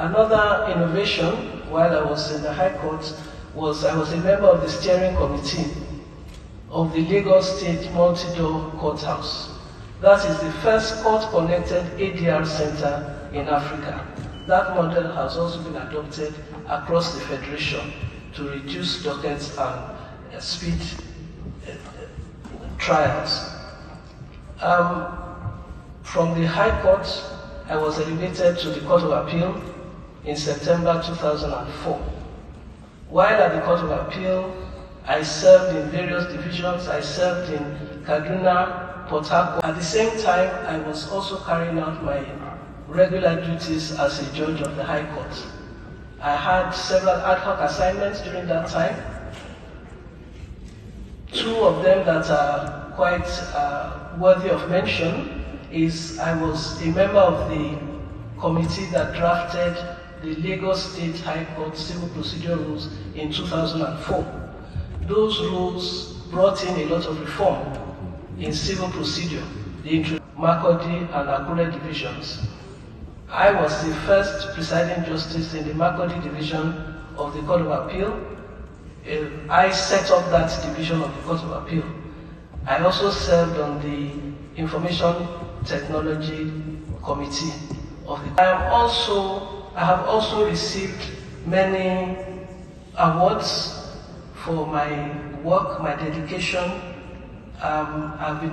Another innovation while I was in the High Court was I was a member of the steering committee of the Lagos State Multi-Door Courthouse. That is the first court-connected ADR center in Africa. That model has also been adopted across the Federation to reduce dockets and speed trials. From the High Court, I was elevated to the Court of Appeal in September 2004. While at the Court of Appeal, I served in various divisions. I served in Kaduna, Port Harcourt. At the same time, I was also carrying out my regular duties as a judge of the High Court. I had several ad hoc assignments during that time. Two of them that are quite worthy of mention is I was a member of the committee that drafted the Lagos State High Court Civil Procedure Rules in 2004. Those rules brought in a lot of reform in civil procedure, the Makurdi and Akure divisions. I was the first presiding justice in the Makurdi division of the Court of Appeal. I set up that division of the Court of Appeal. I also served on the Information Technology Committee of the. I have also received many awards for my work, my dedication. I've been